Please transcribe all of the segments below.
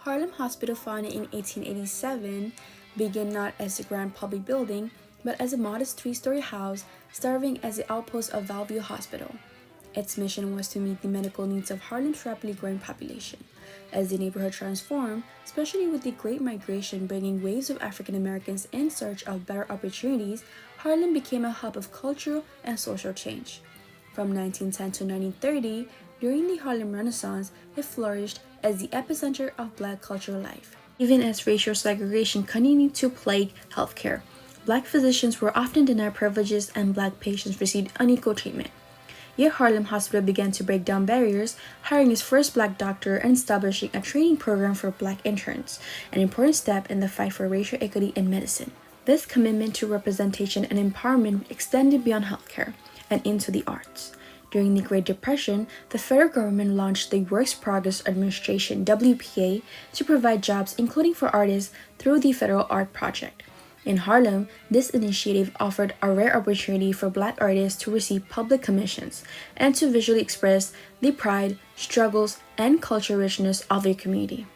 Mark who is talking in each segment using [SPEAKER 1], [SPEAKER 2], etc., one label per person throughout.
[SPEAKER 1] Harlem Hospital, founded in 1887, began not as a grand public building, but as a modest three-story house serving as the outpost of Bellevue Hospital. Its mission was to meet the medical needs of Harlem's rapidly growing population. As the neighborhood transformed, especially with the Great Migration bringing waves of African Americans in search of better opportunities, Harlem became a hub of cultural and social change. From 1910 to 1930, during the Harlem Renaissance, it flourished as the epicenter of Black cultural life. Even as racial segregation continued to plague healthcare, Black physicians were often denied privileges and Black patients received unequal treatment. Yet Harlem Hospital began to break down barriers, hiring its first Black doctor and establishing a training program for Black interns, an important step in the fight for racial equity in medicine. This commitment to representation and empowerment extended beyond healthcare and into the arts. During the Great Depression, the federal government launched the Works Progress Administration (WPA) to provide jobs, including for artists, through the Federal Art Project. In Harlem, this initiative offered a rare opportunity for Black artists to receive public commissions and to visually express the pride, struggles, and cultural richness of their community.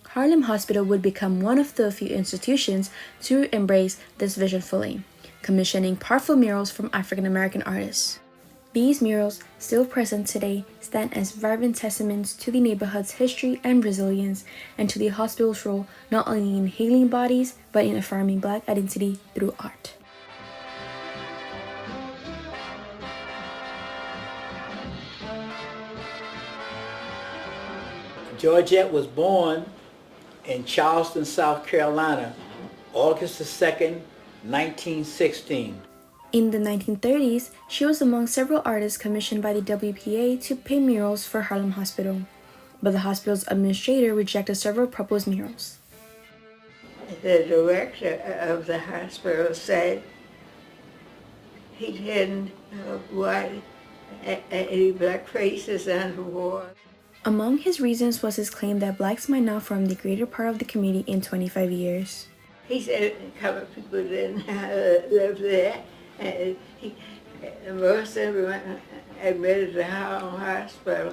[SPEAKER 1] Harlem Hospital would become one of the few institutions to embrace this vision fully, commissioning powerful murals from African American artists. These murals, still present today, stand as vibrant testaments to the neighborhood's history and resilience, and to the hospital's role not only in healing bodies, but in affirming Black identity through art.
[SPEAKER 2] Georgette was born in Charleston, South Carolina, August the 2nd, 1916.
[SPEAKER 1] In the 1930s, she was among several artists commissioned by the WPA to paint murals for Harlem Hospital, but the hospital's administrator rejected several proposed murals.
[SPEAKER 3] The director of the hospital said he didn't want any Black faces on the wall.
[SPEAKER 1] Among his reasons was his claim that Blacks might not form the greater part of the community in 25 years.
[SPEAKER 3] He said colored people didn't live there. And most everyone admitted to Harlem Hospital.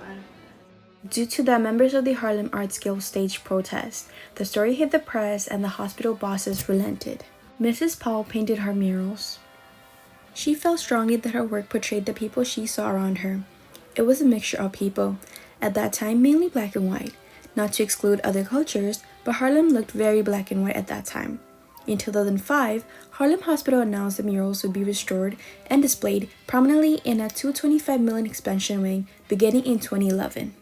[SPEAKER 1] Due to that, members of the Harlem Arts Guild staged protests. The story hit the press and the hospital bosses relented. Mrs. Powell painted her murals. She felt strongly that her work portrayed the people she saw around her. It was a mixture of people, at that time mainly Black and white, not to exclude other cultures, but Harlem looked very Black and white at that time. In 2005, Harlem Hospital announced the murals would be restored and displayed prominently in a $225 million expansion wing beginning in 2011.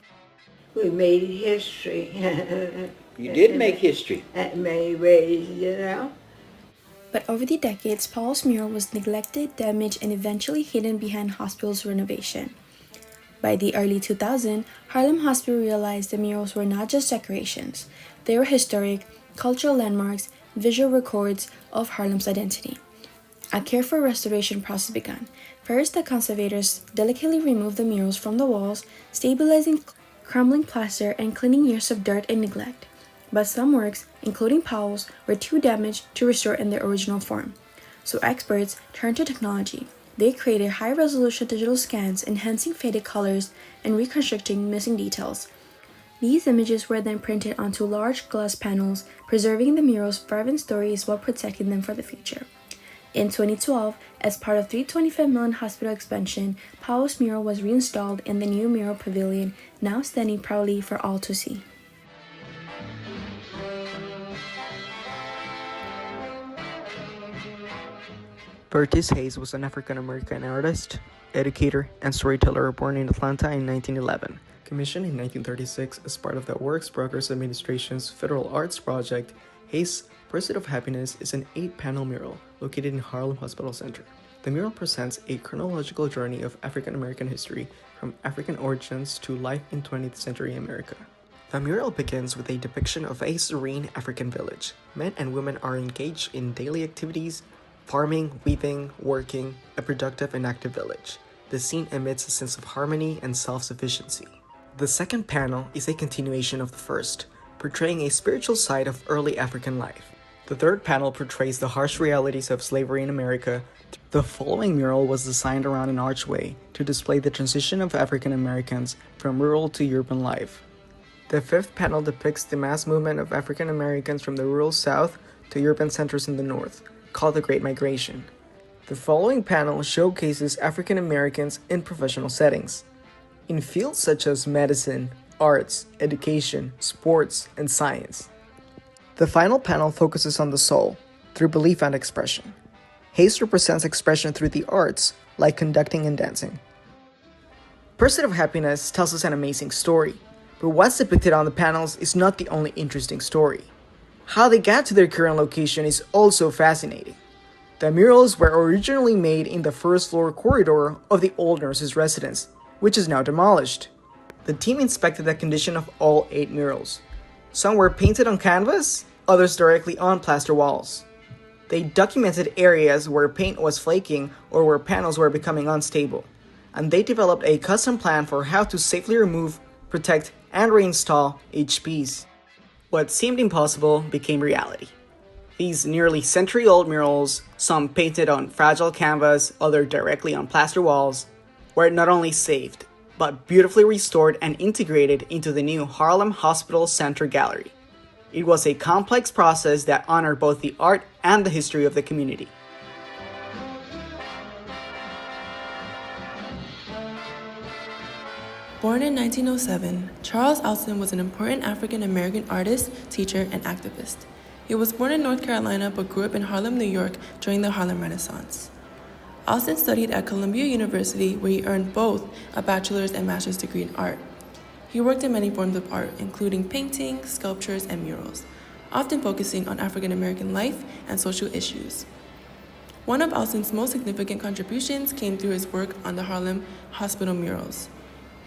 [SPEAKER 3] We made history.
[SPEAKER 2] You did make history.
[SPEAKER 3] In many ways, you know.
[SPEAKER 1] But over the decades, Powell's mural was neglected, damaged, and eventually hidden behind hospital's renovation. By the early 2000s, Harlem Hospital realized the murals were not just decorations. They were historic, cultural landmarks, visual records of Harlem's identity. A careful restoration process began. First, the conservators delicately removed the murals from the walls, stabilizing crumbling plaster and cleaning years of dirt and neglect. But some works, including Powell's, were too damaged to restore in their original form. So experts turned to technology. They created high-resolution digital scans, enhancing faded colors and reconstructing missing details. These images were then printed onto large glass panels, preserving the murals' vibrant stories while protecting them for the future. In 2012, as part of $325 million hospital expansion, Powell's mural was reinstalled in the new mural pavilion, now standing proudly for all to see.
[SPEAKER 4] Curtis Hayes was an African-American artist, educator, and storyteller born in Atlanta in 1911. Commissioned in 1936 as part of the Works Progress Administration's Federal Arts Project, Hayes' Pursuit of Happiness is an 8-panel mural located in Harlem Hospital Center. The mural presents a chronological journey of African-American history from African origins to life in 20th century America. The mural begins with a depiction of a serene African village. Men and women are engaged in daily activities, farming, weaving, working, a productive and active village. The scene emits a sense of harmony and self-sufficiency. The second panel is a continuation of the first, portraying a spiritual side of early African life. The third panel portrays the harsh realities of slavery in America. The following mural was designed around an archway to display the transition of African Americans from rural to urban life. The fifth panel depicts the mass movement of African Americans from the rural South to urban centers in the North, called the Great Migration. The following panel showcases African Americans in professional settings, in fields such as medicine, arts, education, sports, and science. The final panel focuses on the soul, through belief and expression. Hayes represents expression through the arts, like conducting and dancing. Pursuit of Happiness tells us an amazing story, but what's depicted on the panels is not the only interesting story. How they got to their current location is also fascinating. The murals were originally made in the first floor corridor of the old nurse's residence, which is now demolished. The team inspected the condition of all 8 murals. Some were painted on canvas, others directly on plaster walls. They documented areas where paint was flaking or where panels were becoming unstable, and they developed a custom plan for how to safely remove, protect, and reinstall each piece. What seemed impossible became reality. These nearly century-old murals, some painted on fragile canvas, others directly on plaster walls, were not only saved, but beautifully restored and integrated into the new Harlem Hospital Center Gallery. It was a complex process that honored both the art and the history of the community.
[SPEAKER 1] Born in 1907, Charles Alston was an important African-American artist, teacher, and activist. He was born in North Carolina but grew up in Harlem, New York during the Harlem Renaissance. Alston studied at Columbia University, where he earned both a bachelor's and master's degree in art. He worked in many forms of art, including painting, sculptures, and murals, often focusing on African-American life and social issues. One of Alston's most significant contributions came through his work on the Harlem Hospital murals.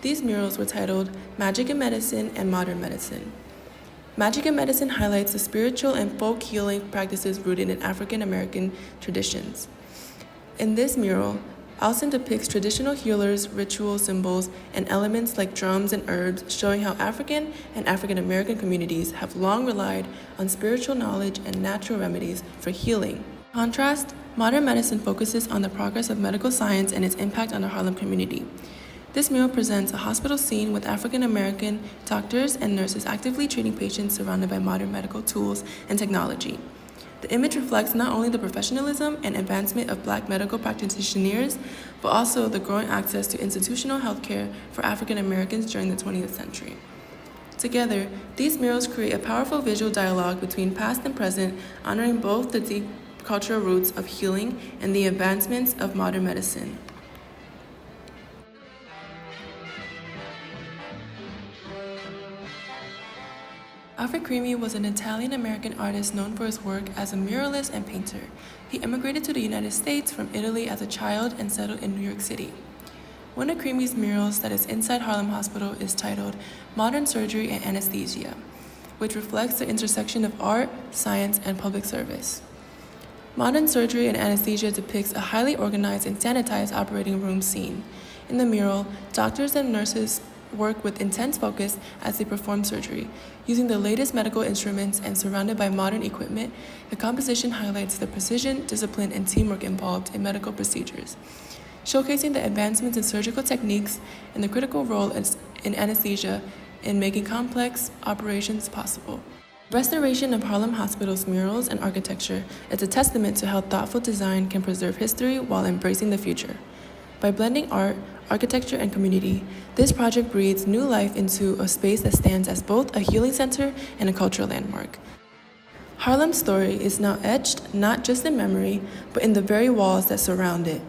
[SPEAKER 1] These murals were titled Magic in Medicine and Modern Medicine. Magic in Medicine highlights the spiritual and folk healing practices rooted in African-American traditions. In this mural, Alston depicts traditional healers, ritual symbols, and elements like drums and herbs, showing how African and African-American communities have long relied on spiritual knowledge and natural remedies for healing. In contrast, modern medicine focuses on the progress of medical science and its impact on the Harlem community. This mural presents a hospital scene with African-American doctors and nurses actively treating patients surrounded by modern medical tools and technology. The image reflects not only the professionalism and advancement of Black medical practitioners, but also the growing access to institutional healthcare for African Americans during the 20th century. Together, these murals create a powerful visual dialogue between past and present, honoring both the deep cultural roots of healing and the advancements of modern medicine. Alfred Creamy was an Italian-American artist known for his work as a muralist and painter. He immigrated to the United States from Italy as a child and settled in New York City. One of Creamy's murals that is inside Harlem Hospital is titled Modern Surgery and Anesthesia, which reflects the intersection of art, science, and public service. Modern Surgery and Anesthesia depicts a highly organized and sanitized operating room scene. In the mural, doctors and nurses work with intense focus as they perform surgery. Using the latest medical instruments and surrounded by modern equipment, the composition highlights the precision, discipline, and teamwork involved in medical procedures, showcasing the advancements in surgical techniques and the critical role in anesthesia in making complex operations possible. Restoration of Harlem Hospital's murals and architecture is a testament to how thoughtful design can preserve history while embracing the future. By blending art, architecture, and community, this project breathes new life into a space that stands as both a healing center and a cultural landmark. Harlem's story is now etched not just in memory, but in the very walls that surround it.